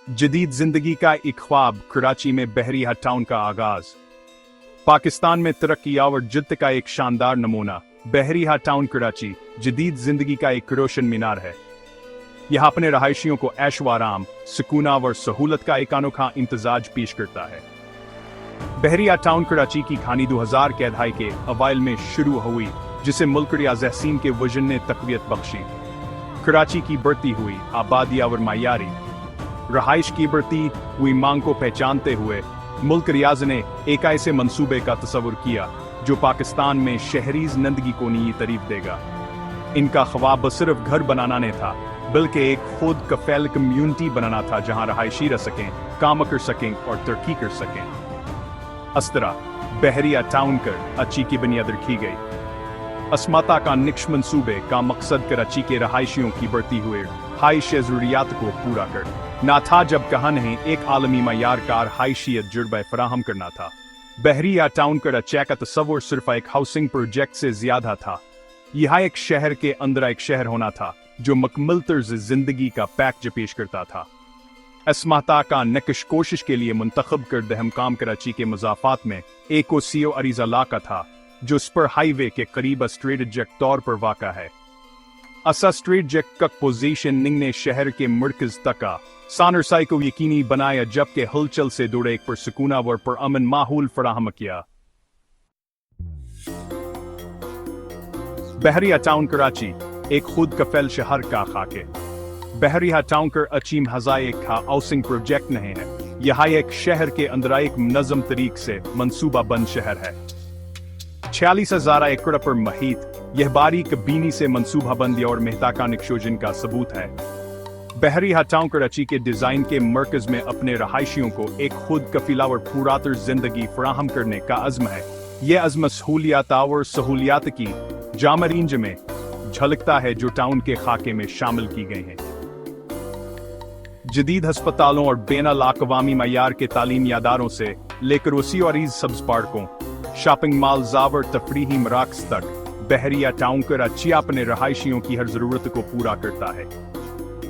जदीद जिंदगी का एक ख्वाब, कराची में बहरिया टाउन का आगाज। पाकिस्तान में तरक्की और जिद्द का एक शानदार नमूना। बहरिया टाउन कराची जदीद जिंदगी का एक रोशन मीनार है। यह अपने रहायशियों को ऐश व आराम, सुकून और सहूलत का एक अनोखा इम्तिजाज पेश करता है। बहरिया टाउन कराची की कहानी 2000 के दहाई के अवाइल में शुरू हुई, जिसे मुल्क रियाज हसीन के विजन ने तकवीत बख्शी। कराची की बढ़ती हुई आबादी और मायारी रहाइश की बढ़ती हुई मांग को पहचानते हुए मुल्क रियाज ने एक ऐसे मंसूबे का तस्वुर किया जो पाकिस्तान में शहरी जिंदगी को नई तारीफ देगा। इनका ख्वाब सिर्फ घर बनाना नहीं था, बल्कि एक खुद कफैल कम्युनिटी बनाना था जहां रहायशी रह सकें, काम कर सकें और तरक्की कर सकें। इस तरह बहरिया टाउन कराची की बुनियाद रखी गई। अस्माता का निक्श मंसूबे का मकसद कराची के रहायशियों की बढ़ती हुई हाइश जरूरियात को पूरा कर ना था, जब कहा नहीं एक आलमी मयार का हाइशियत जुर्बा फराहम करना था। बहरिया टाउन कराची का तस्वुर सिर्फ एक हाउसिंग प्रोजेक्ट से ज्यादा था। यह एक शहर के अंदर एक शहर होना था जो मुकम्मल तर्ज जिंदगी का पैकेज पेश करता था। अस्माता का नक्श कोशिश के लिए मुंतखब करद हमकाम कराची के मजाफात में एक ओसीओ अरीजा इलाका था, जो स्पर हाईवे के करीब स्ट्रेटजिक तौर पर वाक़ा है। असा स्ट्रेटजिक पोजीशन ने शहर के मरकज तक सानरसाई को यकीनी बनाया, जबकि हलचल से जुड़े एक पुरसुकूना व पुरअमन माहौल फराहम किया। बहरिया टाउन कराची एक खुद कफैल शहर का खाके। बहरिया टाउन कराची हज़ाए एक हाउसिंग प्रोजेक्ट नहीं है, यह एक शहर के अंदर एक मुनज़्ज़म तरीक से मंसूबा बंद शहर है। 46,000 एकड़ पर महित यह बारीक बीनी से मंसूबा बंदी और मेहता निक्शोजन का सबूत है। बहरिया टाउन कराची के डिजाइन के मरकज में अपने रहायशियों को एक खुद कफीला और पुरातर जिंदगी फराहम करने का अज़्म है। यह अज़्म सहूलियात और सहूलियात की जामरींज में झलकता है जो टाउन के खाके में शामिल की गई हैं। जदीद हस्पतालों और बैनुल-अक़वामी मयार के तालीमी अदारों से लेकर वसी और सब्ज़ पार्कों, शॉपिंग मॉल और तफरीही मराकज़ तक बहरिया टाउन कराची अपने रहायशियों की हर ज़रूरत को पूरा करता है।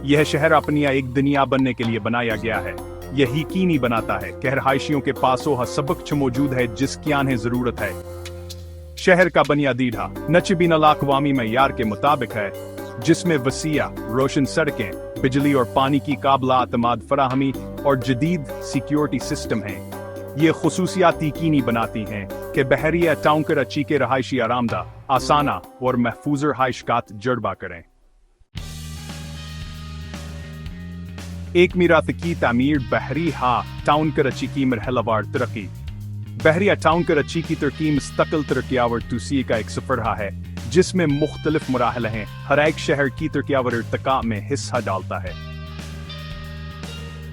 यह शहर अपनी एक दुनिया बनने के लिए बनाया गया है। यह यकीनी बनाता है कि रहायशियों के पास वह सबक मौजूद है जिसकी उन्हें ज़रूरत है। शहर का बुनियादी ढांचा नक्शे बैनुल-अक़वामी मयार के मुताबिक है, जिसमें वसीया रोशन सड़कें, बिजली और पानी की काबिल-एतमाद फराहमी और जदीद सिक्योरिटी सिस्टम हैं। ये खुसूसियात यकीनी बनाती हैं कि बहरिया टाउन कराची के रहायशी आरामदा, आसाना और महफूज रहाइश का तजुर्बा करें। एक मीरात की तामीर। बहरिया टाउन कराची की मरहलावार तरक्की। बहरिया टाउन कराची की तरक्की मुस्तकिल तरक्की और तोसी का एक सफर रहा है, जिसमें मुख्तलिफ मराहल हैं। हर एक शहर की तरक्की और इर्तिका में हिस्सा डालता है।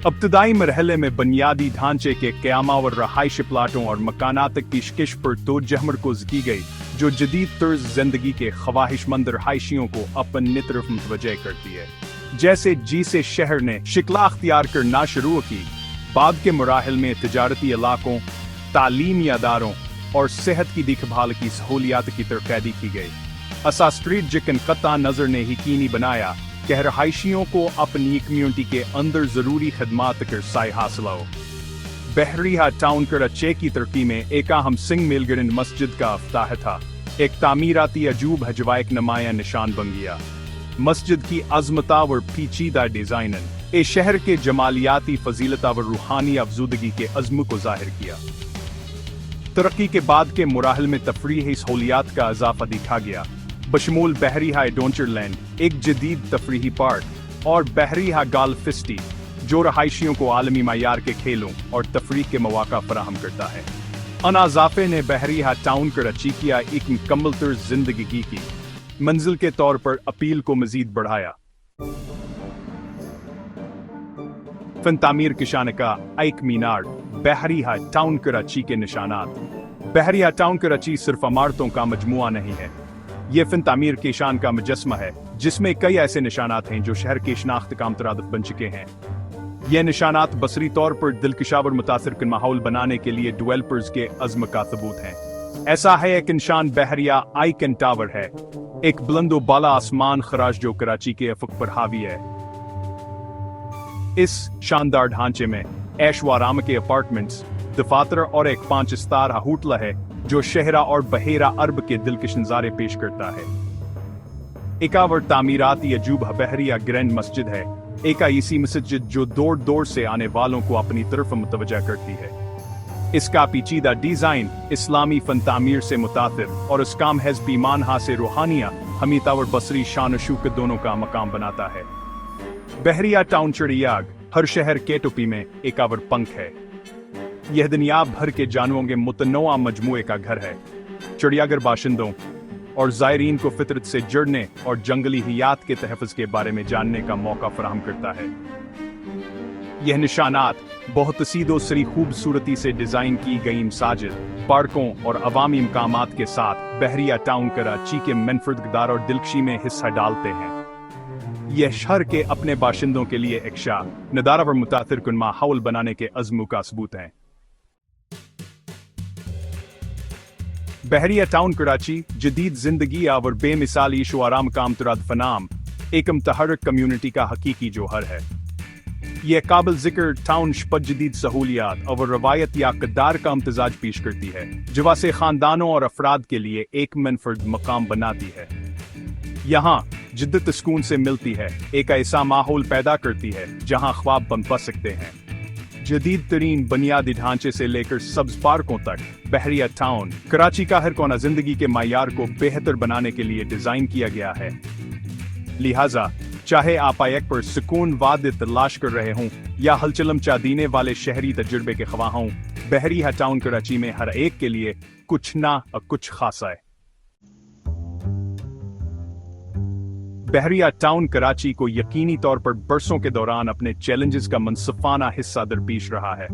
इब्तदाई मरहले में बुनियादी ढांचे के क़याम और रहाइश प्लाटों और मकानात की पेशकश पर तवज्जो मरकूज़ की गई, जो जदीद तर्ज जिंदगी के ख्वाहिशमंद रहायशियों को अपनी तरफ मुतवज्जह करती है। जैसे जिसे शहर ने शिकला अख्तियार करना शुरू की, बाद के मराहल में तिजारती इलाकों, तालीमी अदारों और सेहत की देखभाल की सहूलियात की तरक्की की गई। असा स्ट्रेटजिक क़त्ता नज़र ने यकीनी बनाया कि रहायशियों को अपनी कम्युनिटी के अंदर ज़रूरी खदमात का रसाई हासिल हो। बहरिया टाउन कराची की तरक्की में एक अहम सिंह मेलगरन मस्जिद का अफ्ताह था। एक तामीराती अजूब हजवा एक नुमाया निशान बन गया। मस्जिद की अज़मता और पेचीदा डिज़ाइन इस शहर के जमालियाती फजीलता और रूहानी अफजूदगी के अज़्म को जाहिर किया। तरक्की के बाद के मराहल में तफरीही सहूलियात का इजाफा देखा गया, बशमूल बहरिया एडवेंचरलैंड, एक जदीद तफरीही पार्क, और बहरिया गोल्फ सिटी, जो रहायशियों को आलमी मयार के खेलों और तफरीह के मौका फराहम करता है। अन इजाफे ने बहरिया टाउन कराची की एक मुकम्मल तर्ज जिंदगी की मंजिल के तौर पर अपील को मजीद बढ़ाया। फन तामीर किशान का एक मीनार। बहरिया टाउन कराची के निशानात। बहरिया टाउन कराची सिर्फ इमारतों का मजमुआ नहीं है, ये फन तामीर की शान का मुजस्मा है, जिसमें कई ऐसे निशानात हैं जो शहर के शनाख्त का मुतरादिफ बन चुके हैं। ये निशानात बसरी तौर पर दिलकशा और मुतासिर कुन माहौल बनाने के लिए डेवलपर्स के अज़्म का सबूत है। ऐसा है एक निशान बहरिया आइकन टावर है, एक बुलंदो बाला आसमान खराज जो कराची के अफक पर हावी है। इस शानदार ढांचे में ऐश व आराम के अपार्टमेंट्स, दफातर और एक 5 स्टार होटल है जो शहरा और बहेरा अरब के दिलकश नज़ारे पेश करता है। एकावर तामीराती अजूब बहरिया ग्रैंड मस्जिद है, एक ऐसी मस्जिद जो दूर दूर से आने वालों को अपनी तरफ मुतवज्जा करती है। इसका पेचीदा डिजाइन इस्लामी फन तामीर से मुतासिर और इस काम हज़्ब ईमान से रूहानिया हमीता और बसरी शान शूकत दोनों का मकाम बनाता है। बहरिया टाउन चिड़ियाघर हर शहर के टोपी में एक आवर पंख है। यह दुनिया भर के जानवरों के मुतनोआ मजमूए का घर है। चिड़ियाघर बाशिंदों और ज़ायरीन को फितरत से जुड़ने और जंगली हयात के तहफ़्फ़ुज़ के बारे में जानने का मौका फराहम करता है। यह निशानात बहुत सीधो सरी खूबसूरती से डिज़ाइन की गई मसाजिद, पार्कों और अवामी मकामात के साथ बहरिया टाउन कराची के मनफरदगार और दिलकशी में हिस्सा डालते हैं। यह शहर के अपने बाशिंदों के लिए एक नदारा और मुतासिर कुन माहौल बनाने के अज़्म का सबूत है। बहरिया टाउन कराची जदीद जिंदगी और बेमिसाली इशो आराम काम तुराद फनाम एक मुतहर्रिक कम्युनिटी का हकीकी जोहर है। यह काबिल जिक्र टाउन जदीद सहूलियात और रवायत या कद्दार का इम्तजाज पेश करती है, जो वासे खानदानों और अफराद के लिए एक मनफरद मकाम बनाती है। यहाँ जिद्दत सुकून से मिलती है, एक ऐसा माहौल पैदा करती है जहाँ ख्वाब पनप सकते हैं। जदीद तरीन बुनियादी ढांचे से लेकर सब्ज पार्कों तक बहरिया टाउन कराची का हर कोना जिंदगी के मायार को बेहतर बनाने के लिए डिजाइन किया गया है। लिहाजा चाहे आप एक पर सुकून वाद तलाश कर रहे हों या हलचलम चादीने वाले शहरी तजुर्बे के ख्वाह हों, बहरिया टाउन कराची में हर एक के लिए कुछ ना कुछ खासा है। बहरिया टाउन कराची को यकीनी तौर पर बरसों के दौरान अपने चैलेंजेस का मुनसिफाना हिस्सा दरपेश रहा है।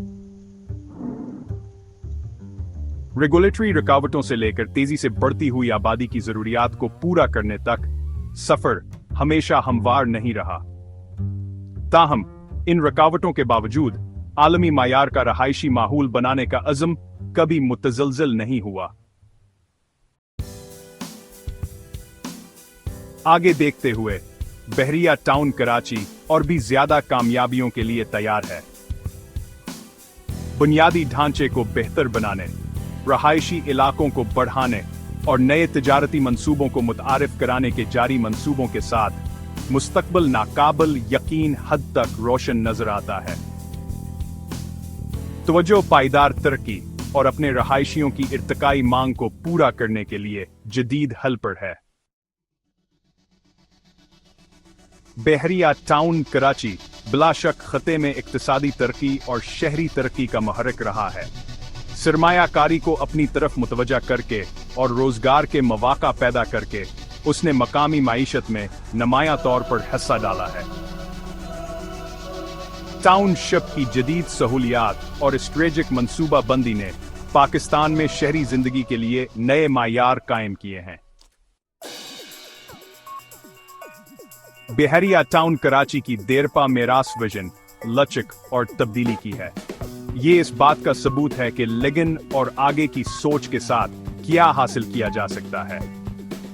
रेगुलेटरी रुकावटों से लेकर तेजी से बढ़ती हुई आबादी की जरूरियात को पूरा करने तक सफर हमेशा हमवार नहीं रहा। ताहम इन रुकावटों के बावजूद आलमी मायार का रहायशी माहौल बनाने का अज़्म कभी मुतज़लज़ल नहीं हुआ। आगे देखते हुए बहरिया टाउन कराची और भी ज्यादा कामयाबियों के लिए तैयार है। बुनियादी ढांचे को बेहतर बनाने, रहायशी इलाकों को बढ़ाने और नए तिजारती मंसूबों को मुतारिफ कराने के जारी मंसूबों के साथ मुस्तकबिल नाकाबिल यकीन हद तक रोशन नजर आता है। तवज्जो पायदार तरक्की और अपने रहायशियों की इर्तिकाई मांग को पूरा करने के लिए जदीद हल पर है। बहरिया टाउन कराची बिलाशक खते में इक्तिसादी तरक्की और शहरी तरक्की का महरक रहा है। सरमायाकारी को अपनी तरफ मुतवज्जा करके और रोजगार के मौका पैदा करके उसने मकामी माईशत में नुमायां तौर पर हिस्सा डाला है। टाउनशिप की जदीद सहूलियात और स्ट्रेटेजिक मंसूबा बंदी ने पाकिस्तान में शहरी जिंदगी के लिए नए मायार कायम किए हैं। बहरिया टाउन कराची की देरपा मेरास विजन लचक और तब्दीली की है। ये इस बात का सबूत है कि लगन और आगे की सोच के साथ क्या हासिल किया जा सकता है।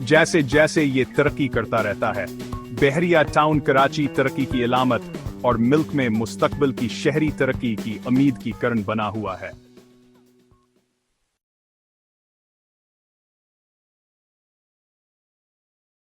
जैसे जैसे ये तरक्की करता रहता है, बहरिया टाउन कराची तरक्की की अलामत और मिल्क में मुस्तकबिल की शहरी तरक्की की उम्मीद की करण बना हुआ है।